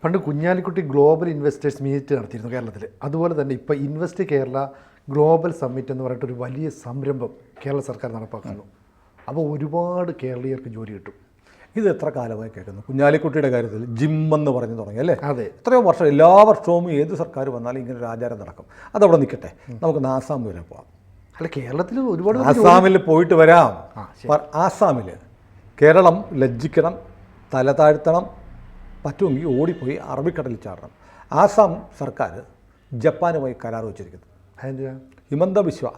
പണ്ട് Kunhalikutty global investors meet നടത്തിയിരുന്നു കേരളത്തിൽ. അതുപോലെ തന്നെ ഇപ്പോൾ ഇൻവെസ്റ്റ് കേരള ഗ്ലോബൽ സമ്മിറ്റ് എന്ന് പറഞ്ഞിട്ടൊരു വലിയ സംരംഭം കേരള സർക്കാർ നടപ്പാക്കുന്നു. അപ്പോൾ ഒരുപാട് കേരളീയർക്ക് ജോലി കിട്ടും. ഇത് എത്ര കാലമായി കേൾക്കുന്നു? കുഞ്ഞാലിക്കുട്ടിയുടെ കാര്യത്തിൽ ജിം എന്ന് പറഞ്ഞു തുടങ്ങി അല്ലേ? അതെ, എത്രയോ വർഷം, എല്ലാ വർഷവും ഏത് സർക്കാർ വന്നാലും ഇങ്ങനെ ഒരു ആചാരം നടക്കും. അതവിടെ നിൽക്കട്ടെ, നമുക്ക് ആസാം വരെ പോകാം. അല്ല, കേരളത്തിൽ ഒരുപാട് ആസാമിൽ പോയിട്ട് വരാം. ആസാമിൽ കേരളം ലജ്ജിക്കണം, തല താഴ്ത്തണം, പറ്റുമെങ്കിൽ ഓടിപ്പോയി അറബിക്കടലിൽ ചാടണം. ആസാം സർക്കാർ ജപ്പാനുമായി കരാർ വെച്ചിരിക്കുന്നു. ഹിമന്ത ബിശ്വ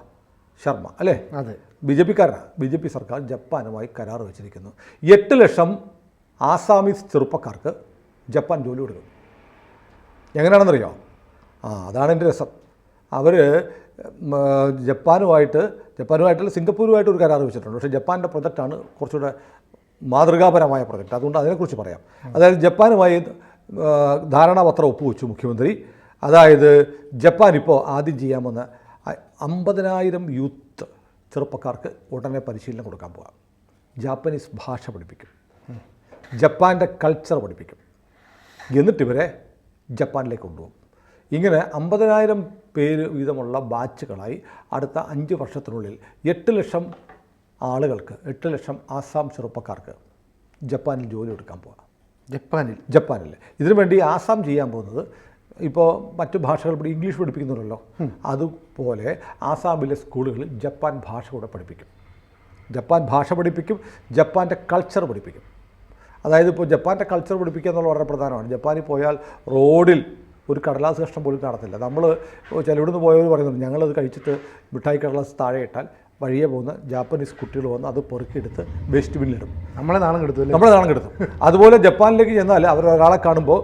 ശർമ്മ അല്ലേ? അതെ, BJP-കാരനാണ്. BJP സർക്കാർ ജപ്പാനുമായി കരാർ വെച്ചിരിക്കുന്നു. 8 ലക്ഷം ആസാമീസ് ചെറുപ്പക്കാർക്ക് ജപ്പാൻ ജോലി കൊടുക്കും. എങ്ങനെയാണെന്നറിയോ? അതാണ് എൻ്റെ രസം. അവർ ജപ്പാനുമായിട്ടുള്ള സിംഗപ്പൂരുമായിട്ട് ഒരു കരാർ വെച്ചിട്ടുണ്ട്. പക്ഷേ ജപ്പാൻ്റെ പ്രൊജക്റ്റാണ് കുറച്ചുകൂടെ മാതൃകാപരമായ പ്രൊജക്റ്റ്. അതുകൊണ്ട് അതിനെക്കുറിച്ച് പറയാം. അതായത് ജപ്പാനുമായി ധാരണാപത്രം ഒപ്പുവെച്ചു മുഖ്യമന്ത്രി. അതായത് ജപ്പാൻ ഇപ്പോൾ ആദ്യം ചെയ്യാമെന്ന് 50,000 യൂത്ത് ചെറുപ്പക്കാർക്ക് ഉടനെ പരിശീലനം കൊടുക്കാൻ പോകാം. ജാപ്പനീസ് ഭാഷ പഠിപ്പിക്കും, ജപ്പാൻ്റെ കൾച്ചർ പഠിപ്പിക്കും, എന്നിട്ടിവരെ ജപ്പാനിലേക്ക് കൊണ്ടുപോകും. ഇങ്ങനെ 50,000 പേര് വീതമുള്ള ബാച്ചുകളായി അടുത്ത 5 വർഷത്തിനുള്ളിൽ 8 ലക്ഷം ആളുകൾക്ക്, 8 ലക്ഷം ആസാം ചെറുപ്പക്കാർക്ക് ജപ്പാനിൽ ജോലി എടുക്കാൻ പോകാം. ജപ്പാനിൽ ഇതിനുവേണ്ടി ആസാം ചെയ്യാൻ പോകുന്നത്, ഇപ്പോൾ മറ്റു ഭാഷകൾ ഇംഗ്ലീഷ് പഠിപ്പിക്കുന്നുണ്ടല്ലോ, അതുപോലെ ആസാമിലെ സ്കൂളുകളിൽ ജപ്പാൻ ഭാഷ കൂടെ പഠിപ്പിക്കും. ജപ്പാൻ ഭാഷ പഠിപ്പിക്കും, ജപ്പാൻ്റെ കൾച്ചർ പഠിപ്പിക്കും. അതായത് ഇപ്പോൾ ജപ്പാൻ്റെ കൾച്ചർ പഠിപ്പിക്കുക എന്നുള്ളത് വളരെ പ്രധാനമാണ്. ജപ്പാനിൽ പോയാൽ റോഡിൽ ഒരു കടലാസ് കഷ്ണം പോലും കാണത്തില്ല. നമ്മൾ ചിലവിടുന്ന് പോയവർ പറയുന്നുണ്ട്, ഞങ്ങളത് കഴിച്ചിട്ട് മിഠായി കടലാസ് താഴെ ഇട്ടാൽ വഴിയെ പോകുന്ന ജാപ്പനീസ് കുട്ടികൾ വന്ന് അത് പെറുക്കിയെടുത്ത് വേസ്റ്റ് ബിന്നിലിടും. നമ്മളെ നാണം കെടുത്തും. അതുപോലെ ജപ്പാനിലേക്ക് ചെന്നാൽ അവർ ഒരാളെ കാണുമ്പോൾ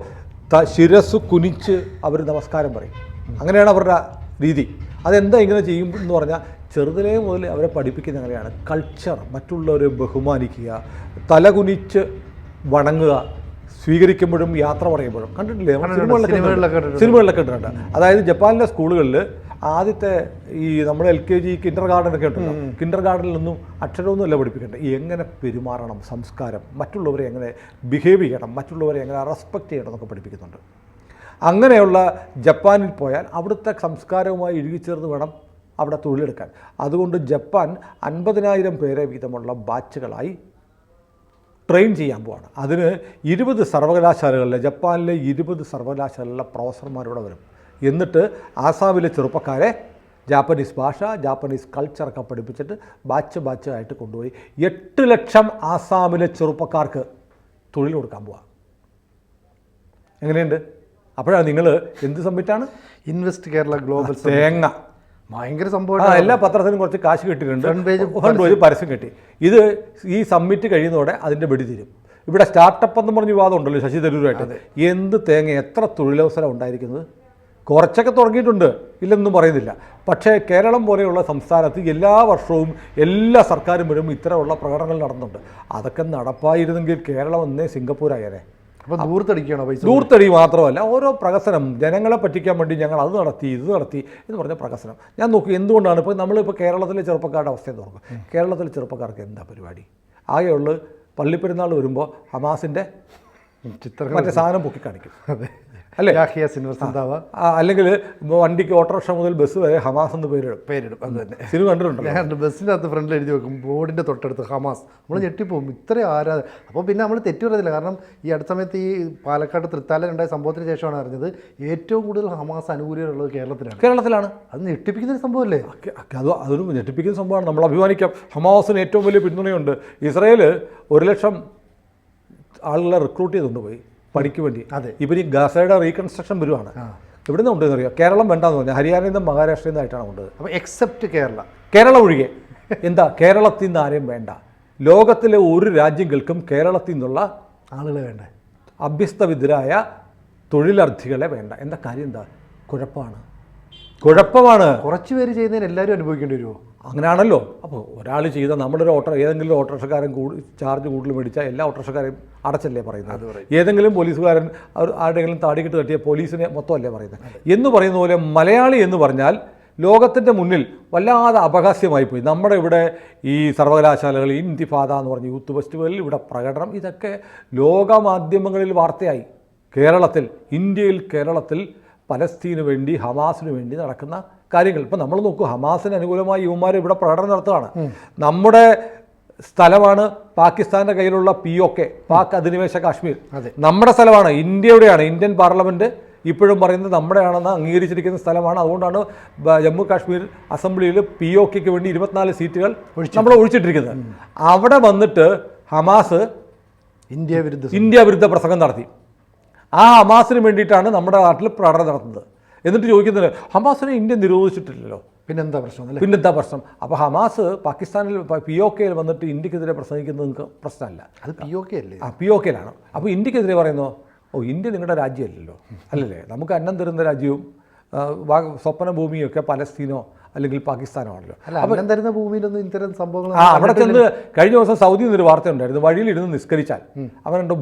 ശിരസ് കുനിച്ച് അവർ നമസ്കാരം പറയും. അങ്ങനെയാണ് അവരുടെ രീതി. അതെന്താ ഇങ്ങനെ ചെയ്യും എന്ന് പറഞ്ഞാൽ, ചെറുതിലേ മുതൽ അവരെ പഠിപ്പിക്കുന്ന അങ്ങനെയാണ്. കൾച്ചർ, മറ്റുള്ളവരെ ബഹുമാനിക്കുക, തലകുനിച്ച് വണങ്ങുക, സ്വീകരിക്കുമ്പോഴും യാത്ര പറയുമ്പോഴും. കണ്ടിട്ടില്ലേ? സിനിമകളിലൊക്കെ കണ്ടിട്ടുണ്ട്. അതായത് ജപ്പാനിലെ സ്കൂളുകളിൽ ആദ്യത്തെ ഈ നമ്മുടെ LKG കിൻഡർ ഗാർഡൻ ഒക്കെ ഉണ്ടല്ലോ, കിൻഡർ ഗാർഡനിലൊന്നും അക്ഷരമൊന്നും അല്ല പഠിപ്പിക്കേണ്ടത്. എങ്ങനെ പെരുമാറണം, സംസ്കാരം, മറ്റുള്ളവരെ എങ്ങനെ ബിഹേവ് ചെയ്യണം, മറ്റുള്ളവരെ എങ്ങനെ റെസ്പെക്റ്റ് ചെയ്യണം എന്നൊക്കെ പഠിപ്പിക്കുന്നുണ്ട്. അങ്ങനെയുള്ള ജപ്പാനിൽ പോയാൽ അവിടുത്തെ സംസ്കാരവുമായി ഇഴുകിച്ചേർന്ന് വേണം അവിടെ തൊഴിലെടുക്കാൻ. അതുകൊണ്ട് ജപ്പാൻ 50,000 പേരെ വീതമുള്ള ബാച്ചുകളായി ട്രെയിൻ ചെയ്യാൻ പോവാണ്. അതിന് 20 സർവകലാശാലകളിലെ, ജപ്പാനിലെ 20 സർവകലാശാലകളിലെ പ്രൊഫസർമാരോടെ വരും. എന്നിട്ട് ആസാമിലെ ചെറുപ്പക്കാരെ ജാപ്പനീസ് ഭാഷ, ജാപ്പനീസ് കൾച്ചറൊക്കെ പഠിപ്പിച്ചിട്ട് ബാച്ച് ആയിട്ട് കൊണ്ടുപോയി 8 ലക്ഷം ആസാമിലെ ചെറുപ്പക്കാർക്ക് തൊഴിൽ കൊടുക്കാൻ പോവാം. എങ്ങനെയുണ്ട്? അപ്പോഴാണ് നിങ്ങൾ എന്ത് സമ്മിറ്റാണ്? ഇൻവെസ്റ്റ് കേരള ഗ്ലോബൽ തേങ്ങ ഭയങ്കര സംഭവം. എല്ലാ പത്രത്തിനും കുറച്ച് കാശ് കിട്ടിയിട്ടുണ്ട്, ഫ്രണ്ട് പേജ് പരസ്യം കിട്ടി. ഇത് ഈ സമ്മിറ്റ് കഴിയുന്നതോടെ അതിൻ്റെ വെടി തീരും. ഇവിടെ സ്റ്റാർട്ടപ്പ് എന്ന് പറഞ്ഞ വിവാദം ഉണ്ടല്ലോ ശശി തരൂരുമായിട്ട്. എന്ത് തേങ്ങ, എത്ര തൊഴിലവസരം ഉണ്ടായിരിക്കുന്നത്? കുറച്ചൊക്കെ തുടങ്ങിയിട്ടുണ്ട്, ഇല്ലെന്നും പറയുന്നില്ല. പക്ഷേ കേരളം പോലെയുള്ള സംസ്ഥാനത്ത് എല്ലാ വർഷവും എല്ലാ സർക്കാരും വരും ഇത്തരമുള്ള പ്രകടനങ്ങൾ നടന്നുണ്ട്. അതൊക്കെ നടപ്പായിരുന്നെങ്കിൽ കേരളം എന്നേ സിംഗപ്പൂരായേനെ. അപ്പോൾ ദൂർത്തടിക്കുകയാണോ പൈസ? ദൂർത്തടി മാത്രമല്ല, ഓരോ പ്രഹസനം, ജനങ്ങളെ പറ്റിക്കാൻ വേണ്ടി ഞങ്ങൾ അത് നടത്തി ഇത് നടത്തി എന്ന് പറഞ്ഞ പ്രഹസനം. ഞാൻ നോക്കി എന്തുകൊണ്ടാണ് ഇപ്പോൾ നമ്മളിപ്പോൾ കേരളത്തിലെ ചെറുപ്പക്കാരുടെ അവസ്ഥ എന്ന് നോക്കും. കേരളത്തിലെ ചെറുപ്പക്കാർക്ക് എന്താ പരിപാടി? ആകെയുള്ളത് പള്ളിപ്പെരുന്നാൾ വരുമ്പോൾ ഹമാസിൻ്റെ മറ്റേ സാധനം പൊക്കി കാണിക്കും, അല്ലേ? അല്ലെങ്കിൽ വണ്ടിക്ക് ഓട്ടോറിക്ഷ മുതൽ ബസ് വരെ ഹമാസ് എന്ന് പേരിടും. അത് തന്നെ സിനിമ കണ്ടിട്ടുണ്ട്. ഞാൻ ബസ്സിൻ്റെ അകത്ത് ഫ്രണ്ടിൽ എഴുതി വെക്കും, ബോർഡിൻ്റെ തൊട്ടടുത്ത് ഹമാസ്. നമ്മൾ ഞെട്ടിപ്പോവും, ഇത്രയും ആരാധന. അപ്പോൾ പിന്നെ നമ്മൾ തെറ്റു പറയത്തില്ല. കാരണം ഈ അടുത്ത സമയത്ത് ഈ പാലക്കാട് തൃത്താലയുണ്ടായ സംഭവത്തിന് ശേഷമാണ് അറിഞ്ഞത് ഏറ്റവും കൂടുതൽ ഹമാസ് അനുകൂലികളുള്ളത് കേരളത്തിലാണ്. അത് ഞെട്ടിപ്പിക്കുന്ന ഒരു സംഭവമല്ലേ? അതൊരു ഞെട്ടിപ്പിക്കുന്ന സംഭവമാണ്. നമ്മൾ അഭിമാനിക്കാം. ഹമാസിന് ഏറ്റവും വലിയ പിന്തുണയുണ്ട്. ഇസ്രായേൽ 1 ലക്ഷം ആളുകളെ റിക്രൂട്ട് ചെയ്തുകൊണ്ട് പോയി പണിക്ക് വേണ്ടി. ഇവർ ഈ ഗസയുടെ റീകൺസ്ട്രക്ഷൻ വരുവാണ്. എവിടെ നിന്ന് ഉണ്ടെന്ന് അറിയാം? കേരളം വേണ്ടാന്ന് പറഞ്ഞാൽ ഹരിയാനയിൽ നിന്നും മഹാരാഷ്ട്രയിൽ നിന്നായിട്ടാണ് കൊണ്ടത്. അപ്പോൾ എക്സെപ്റ്റ് കേരളം ഒഴികെ എന്താ? കേരളത്തിൽ നിന്ന് ആരെയും വേണ്ട. ലോകത്തിലെ ഒരു രാജ്യങ്ങൾക്കും കേരളത്തിൽ നിന്നുള്ള ആളുകളെ വേണ്ട. അഭ്യസ്തവിദ്യരായ തൊഴിലർത്ഥികളെ വേണ്ട. എന്താ കാര്യം? എന്താ? കുഴപ്പമാണ്. കുറച്ച് പേര് ചെയ്യുന്നതിന് എല്ലാവരും അനുഭവിക്കേണ്ടി വരുമോ? അങ്ങനെയാണല്ലോ. അപ്പോൾ ഒരാൾ ചെയ്ത നമ്മളൊരു ഏതെങ്കിലും ഓട്ടോറിക്ഷക്കാരൻ ചാർജ് കൂടുതൽ മേടിച്ചാൽ എല്ലാ ഓട്ടോറിക്ഷക്കാരെയും അടച്ചല്ലേ പറയുന്നത്? ഏതെങ്കിലും പോലീസുകാരൻ ആരുടെയെങ്കിലും താടിക്കിട്ട് തട്ടിയ പോലീസിനെ മൊത്തമല്ലേ പറയുന്നത്? എന്ന് പറയുന്ന പോലെ മലയാളി എന്ന് പറഞ്ഞാൽ ലോകത്തിൻ്റെ മുന്നിൽ വല്ലാതെ അപഹാസ്യമായി പോയി. നമ്മുടെ ഇവിടെ ഈ സർവകലാശാലകൾ, ഇന്തിഫാദ എന്ന് പറഞ്ഞ യൂത്ത് ഫെസ്റ്റിവലിൽ ഇവിടെ പ്രകടനം, ഇതൊക്കെ ലോകമാധ്യമങ്ങളിൽ വാർത്തയായി. കേരളത്തിൽ പലസ്തീന് വേണ്ടി ഹമാസിന് വേണ്ടി നടക്കുന്ന കാര്യങ്ങൾ. ഇപ്പം നമ്മൾ നോക്കൂ, ഹമാസിന് അനുകൂലമായി യുവമാർ ഇവിടെ പ്രകടനം നടത്തുകയാണ്. നമ്മുടെ സ്ഥലമാണ് പാകിസ്ഥാൻ്റെ കയ്യിലുള്ള POK, പാക് അധിനിവേശ കാശ്മീർ. നമ്മുടെ സ്ഥലമാണ്, ഇന്ത്യയുടെയാണ്. ഇന്ത്യൻ പാർലമെൻറ്റ് ഇപ്പോഴും പറയുന്നത് നമ്മുടെയാണെന്ന് അംഗീകരിച്ചിരിക്കുന്ന സ്ഥലമാണ്. അതുകൊണ്ടാണ് ജമ്മു കാശ്മീർ അസംബ്ലിയിൽ POKയ്ക്ക് വേണ്ടി 24 സീറ്റുകൾ നമ്മൾ ഒഴിച്ചിട്ടിരിക്കുന്നത്. അവിടെ വന്നിട്ട് ഹമാസ് ഇന്ത്യ വിരുദ്ധ പ്രസംഗം നടത്തി. ആ ഹമാസിന് വേണ്ടിയിട്ടാണ് നമ്മുടെ നാട്ടിൽ പ്രകടനം നടത്തുന്നത്. എന്നിട്ട് ചോദിക്കുന്നത്, ഹമാസിനെ ഇന്ത്യ നിരോധിച്ചിട്ടില്ലല്ലോ, പിന്നെന്താ പ്രശ്നം? പിന്നെന്താ പ്രശ്നം? അപ്പോൾ ഹമാസ് പാകിസ്ഥാനിൽ POKയിൽ വന്നിട്ട് ഇന്ത്യക്കെതിരെ പ്രസംഗിക്കുന്നത് നിങ്ങൾക്ക് പ്രശ്നമല്ല. അത് POK അല്ലേ? POKയിലാണ്. അപ്പോൾ ഇന്ത്യക്കെതിരെ പറയുന്നു, ഇന്ത്യ നിങ്ങളുടെ രാജ്യമല്ലല്ലോ, അല്ലല്ലേ? നമുക്ക് അന്നം തരുന്ന രാജ്യവും സ്വപ്ന ഭൂമിയൊക്കെ പലസ്തീനോ അല്ലെങ്കിൽ പാകിസ്ഥാനോ ആണല്ലോ. അന്നം തരുന്ന ഭൂമിയിലൊന്നും ഇത്തരം സംഭവങ്ങൾ അവിടെ ചെന്ന് കഴിഞ്ഞ ദിവസം സൗദിയിൽ നിന്നൊരു വാർത്ത ഉണ്ടായിരുന്നു, വഴിയിലിരുന്ന് നിസ്കരിച്ചാൽ അവനുണ്ടോ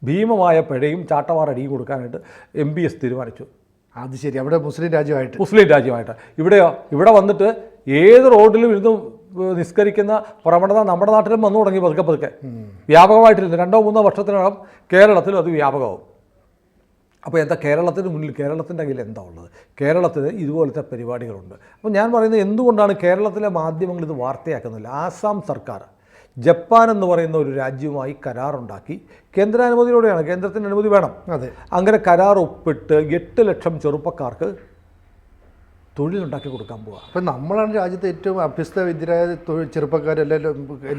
ഭീമമായ പിഴയും ചാട്ടവാറടിയും കൊടുക്കാനായിട്ട് MBS തീരുമാനിച്ചു. അത് ശരി, അവിടെ മുസ്ലിം രാജ്യമായിട്ട്. ഇവിടെ വന്നിട്ട് ഏത് റോഡിലും ഇരുന്ന് നിസ്കരിക്കുന്ന പ്രവണത നമ്മുടെ നാട്ടിലും വന്നു തുടങ്ങി പതുക്കെ വ്യാപകമായിട്ടിരുന്നു. 2-3 വർഷത്തിനകം കേരളത്തിലും അത് വ്യാപകമാവും. അപ്പോൾ എന്താ കേരളത്തിൻ്റെ കയ്യിൽ എന്താ ഉള്ളത്? കേരളത്തിന് ഇതുപോലത്തെ പരിപാടികളുണ്ട്. അപ്പോൾ ഞാൻ പറയുന്നത്, എന്തുകൊണ്ടാണ് കേരളത്തിലെ മാധ്യമങ്ങൾ ഇത് വാർത്തയാക്കുന്നില്ല? ആസാം സർക്കാർ ജപ്പാൻ എന്ന് പറയുന്ന ഒരു രാജ്യവുമായി കരാറുണ്ടാക്കി, കേന്ദ്രാനുമതിയോടെയാണ്, കേന്ദ്രത്തിൻ്റെ അനുമതി വേണം. അങ്ങനെ കരാർ ഒപ്പിട്ട് 8 ലക്ഷം ചെറുപ്പക്കാർക്ക് തൊഴിലുണ്ടാക്കി കൊടുക്കാൻ പോവുക. അപ്പം നമ്മളാണ് രാജ്യത്തെ ഏറ്റവും അഭ്യസ്തവിദ്യരായ ചെറുപ്പക്കാരെല്ലാം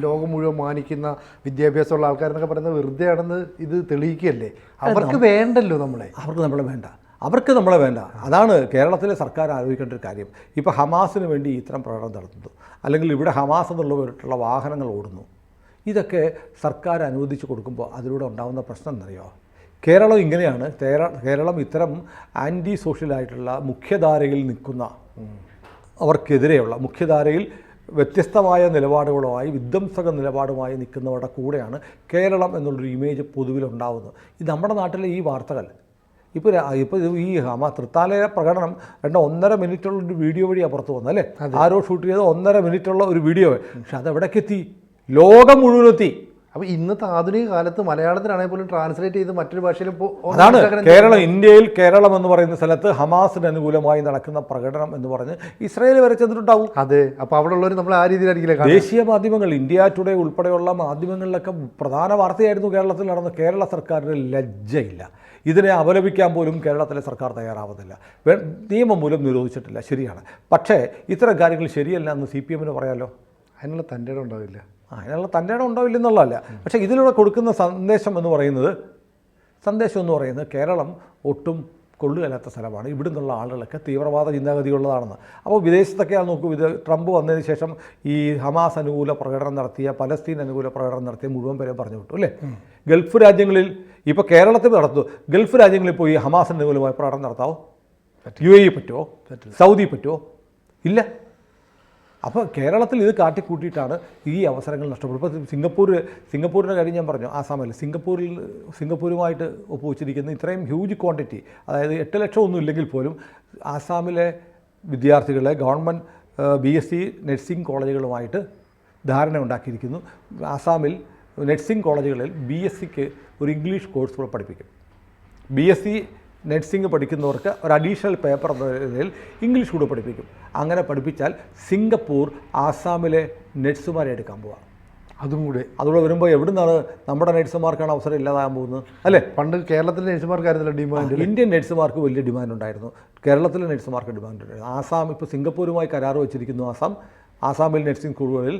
ലോകം മുഴുവൻ മാനിക്കുന്ന വിദ്യാഭ്യാസമുള്ള ആൾക്കാരെന്നൊക്കെ പറയുന്നത് വെറുതെയാണെന്ന് ഇത് തെളിയിക്കുകയല്ലേ? അവർക്ക് വേണ്ടല്ലോ നമ്മളെ. അവർക്ക് നമ്മളെ വേണ്ട. അതാണ് കേരളത്തിലെ സർക്കാർ ആലോചിക്കേണ്ട ഒരു കാര്യം. ഇപ്പോൾ ഹമാസിന് വേണ്ടി ഇത്തരം പ്രകടനം നടത്തുന്നു, അല്ലെങ്കിൽ ഇവിടെ ഹമാസ് എന്നുള്ളവരുള്ള വാഹനങ്ങൾ ഓടുന്നു. ഇതൊക്കെ സർക്കാർ അനുവദിച്ച് കൊടുക്കുമ്പോൾ അതിലൂടെ ഉണ്ടാകുന്ന പ്രശ്നം എന്നറിയോ? കേരളം ഇങ്ങനെയാണ്. കേരളം ഇത്തരം ആൻറ്റി സോഷ്യലായിട്ടുള്ള മുഖ്യധാരയിൽ നിൽക്കുന്ന അവർക്കെതിരെയുള്ള മുഖ്യധാരയിൽ വ്യത്യസ്തമായ നിലപാടുകളുമായി വിധ്വംസക നിലപാടുമായി നിൽക്കുന്നവരുടെ കൂടെയാണ് കേരളം എന്നുള്ളൊരു ഇമേജ് പൊതുവിലുണ്ടാകുന്നത്. ഇത് നമ്മുടെ നാട്ടിലെ ഈ വാർത്തകൾ ഇപ്പോൾ ഈ തൃത്താലയ പ്രകടനം 1.5 മിനിറ്റുള്ളൊരു വീഡിയോ വഴിയാണ് പുറത്ത് വന്നത്, അല്ലേ? ആരോ ഷൂട്ട് ചെയ്ത് 1.5 മിനിറ്റുള്ള ഒരു വീഡിയോ. പക്ഷെ അതെവിടേക്ക് എത്തി? ലോകം മുഴുവനെത്തി. അപ്പോൾ ഇന്നത്തെ ആധുനിക കാലത്ത് മലയാളത്തിലാണെങ്കിൽ പോലും ട്രാൻസ്ലേറ്റ് ചെയ്ത് മറ്റൊരു ഭാഷയിൽ അതാണ് ഇന്ത്യയിൽ കേരളം എന്ന് പറയുന്ന സ്ഥലത്ത് ഹമാസിന് അനുകൂലമായി നടക്കുന്ന പ്രകടനം എന്ന് പറഞ്ഞ് ഇസ്രായേൽ വരെ ചെന്നിട്ടുണ്ടാവും. അതെ. അപ്പോൾ അവിടെ ഉള്ളവർ നമ്മൾ ആ രീതിയിലായിരിക്കില്ല. ദേശീയ മാധ്യമങ്ങൾ, ഇന്ത്യ ടുഡേ ഉൾപ്പെടെയുള്ള മാധ്യമങ്ങളിലൊക്കെ പ്രധാന വാർത്തയായിരുന്നു കേരളത്തിൽ നടന്ന. കേരള സർക്കാരിന് ലജ്ജയില്ല. ഇതിനെ അപലപിക്കാൻ പോലും കേരളത്തിലെ സർക്കാർ തയ്യാറാവുന്നില്ല. നിയമം മൂലം നിരോധിച്ചിട്ടില്ല, ശരിയാണ്. പക്ഷേ ഇത്തരം കാര്യങ്ങൾ ശരിയല്ല എന്ന് CPMന് പറയാമല്ലോ. അതിനുള്ള തൻ്റെ ഇടം ഉണ്ടാവില്ല. അതിനുള്ള തൻ്റെ ഇടം ഉണ്ടാവില്ല എന്നുള്ളതല്ല. പക്ഷേ ഇതിലൂടെ കൊടുക്കുന്ന സന്ദേശം എന്ന് പറയുന്നത് കേരളം ഒട്ടും കൊള്ളുകയില്ലാത്ത സ്ഥലമാണ്. ഇവിടെ നിന്നുള്ള ആളുകളൊക്കെ തീവ്രവാദ ചിന്താഗതിയുള്ളതാണെന്ന്. അപ്പോൾ വിദേശത്തൊക്കെയാണ് നോക്കൂ, ട്രംപ് വന്നതിന് ശേഷം ഈ ഹമാസ് അനുകൂല പ്രകടനം നടത്തിയ, പലസ്തീൻ അനുകൂല പ്രകടനം നടത്തിയ മുഴുവൻ പേരെ പറഞ്ഞു വിട്ടു, അല്ലേ? ഗൾഫ് രാജ്യങ്ങളിൽ ഇപ്പോൾ കേരളത്തിൽ നടത്തും. ഗൾഫ് രാജ്യങ്ങളിൽ പോയി ഹമാസ് അനുകൂലമായ പ്രകടനം നടത്താവോ? UAE പറ്റുമോ? സൗദി പറ്റുമോ? ഇല്ല. അപ്പോൾ കേരളത്തിൽ ഇത് കാട്ടിക്കൂട്ടിയിട്ടാണ് ഈ അവസരങ്ങൾ നഷ്ടപ്പെടും. ഇപ്പോൾ സിംഗപ്പൂരിൻ്റെ കാര്യം ഞാൻ പറഞ്ഞു, ആസാമിൽ സിംഗപ്പൂരുമായിട്ട് ഒപ്പുവെച്ചിരിക്കുന്ന ഇത്രയും ഹ്യൂജ് ക്വാണ്ടിറ്റി, അതായത് 8 ലക്ഷം ഒന്നും ഇല്ലെങ്കിൽ പോലും ആസാമിലെ വിദ്യാർത്ഥികളെ ഗവൺമെൻറ് BSc നഴ്സിംഗ് കോളേജുകളുമായിട്ട് ധാരണ ഉണ്ടാക്കിയിരിക്കുന്നു. ആസാമിൽ നഴ്സിംഗ് കോളേജുകളിൽ BScക്ക് ഒരു ഇംഗ്ലീഷ് കോഴ്സ് കൂടെ പഠിപ്പിക്കും. BSc നഴ്സിംഗ് പഠിക്കുന്നവർക്ക് ഒരു അഡീഷണൽ പേപ്പർ എന്ന നിലയിൽ ഇംഗ്ലീഷ് കൂടെ പഠിപ്പിക്കും. അങ്ങനെ പഠിപ്പിച്ചാൽ സിംഗപ്പൂർ ആസാമിലെ നഴ്സുമാരെ എടുക്കാൻ പോവാം. അതുകൂടെ വരുമ്പോൾ എവിടെ നിന്നാണ് നമ്മുടെ നഴ്സുമാർക്കാണ് അവസരം ഇല്ലാതാകാൻ പോകുന്നത്, അല്ലേ? പണ്ട് കേരളത്തിലെ നഴ്സുമാർക്കായിരുന്നില്ല ഡിമാൻഡ്. ഇന്ത്യൻ നഴ്സുമാർക്ക് വലിയ ഡിമാൻഡ് ഉണ്ടായിരുന്നു, കേരളത്തിലെ നഴ്സുമാർക്ക് ഡിമാൻഡ് ഉണ്ടായിരുന്നു. ആസാം ഇപ്പോൾ സിംഗപ്പൂരുമായി കരാർ വെച്ചിരിക്കുന്നു. ആസാമിൽ നഴ്സിംഗ് സ്കൂളുകളിൽ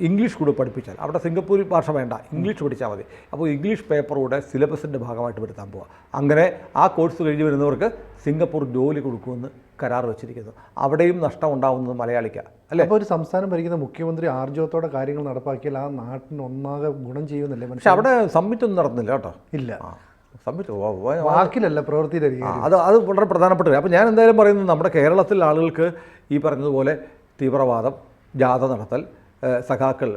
ഇംഗ്ലീഷ് കൂടെ പഠിപ്പിച്ചാൽ, അവിടെ സിംഗപ്പൂർ ഭാഷ വേണ്ട, ഇംഗ്ലീഷ് പഠിച്ചാൽ മതി. അപ്പോൾ ഇംഗ്ലീഷ് പേപ്പറൂടെ സിലബസിൻ്റെ ഭാഗമായിട്ട് വരുത്താൻ പോവുക. അങ്ങനെ ആ കോഴ്സ് കഴിഞ്ഞ് വരുന്നവർക്ക് സിംഗപ്പൂർ ജോലി കൊടുക്കുമെന്ന് കരാർ വെച്ചിരിക്കുന്നു. അവിടെയും നഷ്ടം ഉണ്ടാവുന്നത് മലയാളിക്കാണ്, അല്ലേ? അപ്പോൾ ഒരു സംസ്ഥാനം ഭരിക്കുന്ന മുഖ്യമന്ത്രി ആർജവത്തോടെ കാര്യങ്ങൾ നടപ്പാക്കിയാൽ ആ നാട്ടിന് ഒന്നാകെ ഗുണം ചെയ്യുമെന്നല്ലേ? പക്ഷേ അവിടെ സമ്മിറ്റ് ഒന്നും നടന്നില്ല കേട്ടോ. ഇല്ല, സമ്മിറ്റ് വാക്കിലല്ല, പ്രവൃത്തിയിലായിരിക്കും. അത് വളരെ പ്രധാനപ്പെട്ട. അപ്പോൾ ഞാൻ എന്തായാലും പറയുന്നത്, നമ്മുടെ കേരളത്തിലെ ആളുകൾക്ക് ഈ പറഞ്ഞതുപോലെ തീവ്രവാദം, ജാഥ നടത്തൽ, സഖാക്കൾ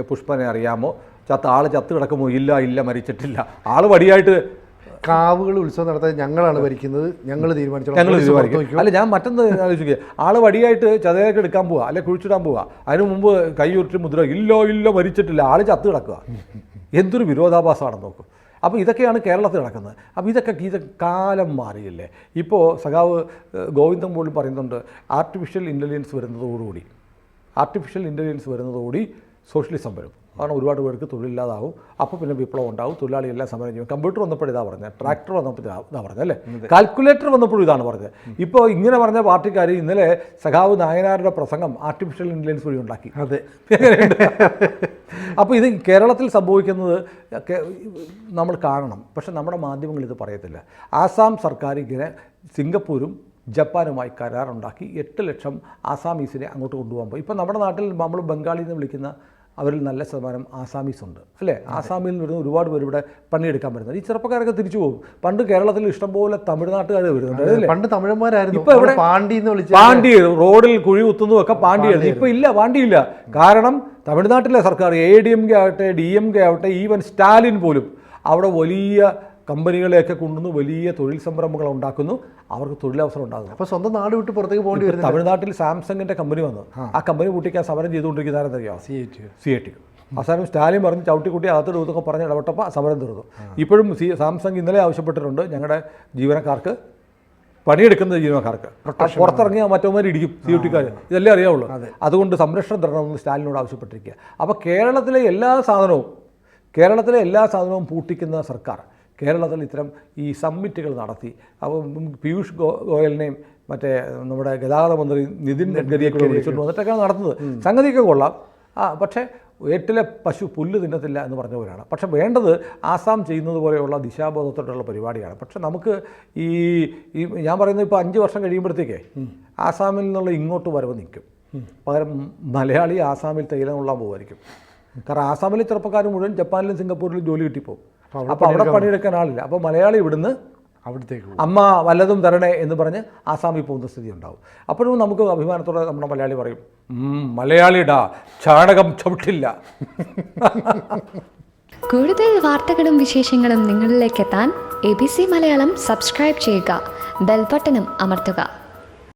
പുഷ്പനെ അറിയാമോ, ആൾ ചത്ത് കിടക്കുമോ? ഇല്ല മരിച്ചിട്ടില്ല. ആൾ വടിയായിട്ട് കാവുകൾ ഉത്സവം നടത്താൻ ഞങ്ങളാണ് ഭരിക്കുന്നത്, ഞങ്ങൾ തീരുമാനിച്ചു. അല്ല, ഞാൻ മറ്റൊന്ന് ആലോചിക്കുക, ആൾ വടിയായിട്ട് ചതയൊക്കെ എടുക്കാൻ പോവുക, അല്ലെ കുഴിച്ചിടാൻ പോവുക. അതിന് മുമ്പ് കൈ ഉരുട്ടി മുദ്ര, ഇല്ല മരിച്ചിട്ടില്ല, ആൾ ചത്ത് കിടക്കുക. എന്തൊരു വിരോധാഭാസമാണെന്ന് നോക്കും. അപ്പോൾ ഇതൊക്കെയാണ് കേരളത്തിൽ നടക്കുന്നത്. അപ്പോൾ ഇതൊക്കെ കാലം മാറിയില്ലേ. ഇപ്പോൾ സഖാവ് ഗോവിന്ദൻ പോലും പറയുന്നുണ്ട്, ആർട്ടിഫിഷ്യൽ ഇൻ്റലിജൻസ് വരുന്നതോടുകൂടി സോഷ്യലിസം വരും. കാരണം ഒരുപാട് പേർക്ക് തൊഴിലില്ലാതാവും. അപ്പോൾ പിന്നെ വിപ്ലവം ഉണ്ടാവും, തൊഴിലാളിയെല്ലാം സമരം ചെയ്യും. കമ്പ്യൂട്ടർ വന്നപ്പോൾ ഇതാ പറഞ്ഞത്, ട്രാക്ടർ വന്നപ്പോൾ ഇതാ പറഞ്ഞത് അല്ലേ, കാൽക്കുലേറ്റർ വന്നപ്പോഴും ഇതാണ് പറഞ്ഞത്. ഇപ്പോൾ ഇങ്ങനെ പറഞ്ഞ പാർട്ടിക്കാർ ഇന്നലെ സഖാവ് നായനാരുടെ പ്രസംഗം ആർട്ടിഫിഷ്യൽ ഇൻ്റലിജൻസ് വഴി ഉണ്ടാക്കി. അതെ. അപ്പോൾ ഇത് കേരളത്തിൽ സംഭവിക്കുന്നത് നമ്മൾ കാണണം. പക്ഷെ നമ്മുടെ മാധ്യമങ്ങൾ ഇത് പറയത്തില്ല. ആസാം സർക്കാർ ഇങ്ങനെ സിംഗപ്പൂരും ജപ്പാനുമായി കരാറുണ്ടാക്കി 8 ലക്ഷം ആസാമീസിനെ അങ്ങോട്ട് കൊണ്ടുപോകുമ്പോൾ ഇപ്പോൾ നമ്മുടെ നാട്ടിൽ നമ്മൾ ബംഗാളിൽ നിന്ന് വിളിക്കുന്ന അവരിൽ നല്ല ശതമാനം ആസാമീസ് ഉണ്ട് അല്ലേ. ആസാമിൽ നിന്ന് വരുന്ന ഒരുപാട് പേര് ഇവിടെ പണിയെടുക്കാൻ വരുന്നത്. ഈ ചെറുപ്പക്കാരൊക്കെ തിരിച്ചു പോകും. പണ്ട് കേരളത്തിൽ ഇഷ്ടംപോലെ തമിഴ്നാട്ടുകാർ വരുന്നുണ്ട്. പണ്ട് തമിഴന്മാരായിരുന്നു. ഇപ്പോൾ ഇവിടെ പാണ്ടി റോഡിൽ കുഴി കുത്തുന്നതൊക്കെ പാണ്ടിയായിരുന്നു. ഇപ്പോൾ ഇല്ല, പാണ്ടിയില്ല. കാരണം തമിഴ്നാട്ടിലെ സർക്കാർ ADMK ആവട്ടെ DMK ആവട്ടെ ഈവൻ സ്റ്റാലിൻ പോലും അവിടെ വലിയ കമ്പനികളെയൊക്കെ കൊണ്ടുവന്ന് വലിയ തൊഴിൽ സംരംഭങ്ങൾ ഉണ്ടാക്കുന്നു, അവർക്ക് തൊഴിലവസരം ഉണ്ടാകുന്നു. അപ്പോൾ സ്വന്തം നാട് വിട്ട് പുറത്തേക്ക് പോകേണ്ടി വരും. തമിഴ്നാട്ടിൽ സാംസങ്ങിൻ്റെ കമ്പനി വന്നു. ആ കമ്പനി പൂട്ടിക്കാൻ സമരം ചെയ്തുകൊണ്ടിരിക്കുന്നതാരെന്നറിയാം, CIT. അവസാനം സ്റ്റാലിൻ പറഞ്ഞ് ചവിട്ടിക്കുട്ടി അകത്തോട് ഇതൊക്കെ പറഞ്ഞ് ഇടപെട്ടപ്പോൾ സമരം തീർന്നു. ഇപ്പോഴും സാംസങ് ഇന്നലെ ആവശ്യപ്പെട്ടിട്ടുണ്ട്, ഞങ്ങളുടെ ജീവനക്കാർക്ക് പണിയെടുക്കുന്ന ജീവനക്കാർക്ക് പുറത്തിറങ്ങിയാൽ മറ്റവന്മാർ ഇടിക്കും, CIT-ക്കാർ. ഇതെല്ലാം അറിയാവുള്ളൂ. അതുകൊണ്ട് സംരക്ഷണം തരണമെന്ന് സ്റ്റാലിനോട് ആവശ്യപ്പെട്ടിരിക്കുക. അപ്പോൾ കേരളത്തിലെ എല്ലാ സാധനവും പൂട്ടിക്കുന്ന സർക്കാർ കേരളത്തിൽ ഇത്തരം ഈ സമ്മിറ്റുകൾ നടത്തി. അപ്പോൾ പീയൂഷ് ഗോയലിനെയും മറ്റേ നമ്മുടെ ഗതാഗത മന്ത്രി നിതിൻ ഗഡ്കരിയൊക്കെ വിളിച്ചുകൊണ്ട് വന്നിട്ടൊക്കെയാണ് നടത്തുന്നത്. സംഗതിയൊക്കെ കൊള്ളാം. പക്ഷേ ഏട്ടിലെ പശു പുല്ല് തിന്നത്തില്ല എന്ന് പറഞ്ഞവരാണ്. പക്ഷെ വേണ്ടത് ആസാം ചെയ്യുന്നത് പോലെയുള്ള ദിശാബോധത്തോടുള്ള പരിപാടിയാണ്. പക്ഷെ നമുക്ക് ഈ ഞാൻ പറയുന്നത് ഇപ്പോൾ 5 വർഷം കഴിയുമ്പോഴത്തേക്കേ ആസാമിൽ നിന്നുള്ള ഇങ്ങോട്ട് വരവ് നിൽക്കും. പകരം മലയാളി ആസാമിൽ തേയില കൊള്ളാൻ പോകുമായിരിക്കും. കാരണം ആസാമിലെ ചെറുപ്പക്കാർ മുഴുവൻ ജപ്പാനിലും സിംഗപ്പൂരിലും ജോലി കിട്ടിപ്പോകും. അപ്പോൾ അവിടെ പണിയെടുക്കാൻ ആളില്ല. അപ്പോൾ മലയാളി ഇവിടുന്ന് അവിടത്തേക്ക് അമ്മ വല്ലതും തരണേ എന്ന് പറഞ്ഞ് ആസാമിൽ പോകുന്ന സ്ഥിതി ഉണ്ടാവും. അപ്പോഴും നമുക്ക് അഭിമാനത്തോടെ നമ്മുടെ മലയാളി പറയും, മലയാളിടാ ചാണകം ചവിട്ടില്ല. കൂടുതൽ വാർത്തകളും വിശേഷങ്ങളും നിങ്ങളിലേക്ക് എത്താൻ ABC മലയാളം സബ്സ്ക്രൈബ് ചെയ്യുക, ബെൽബട്ടനും അമർത്തുക.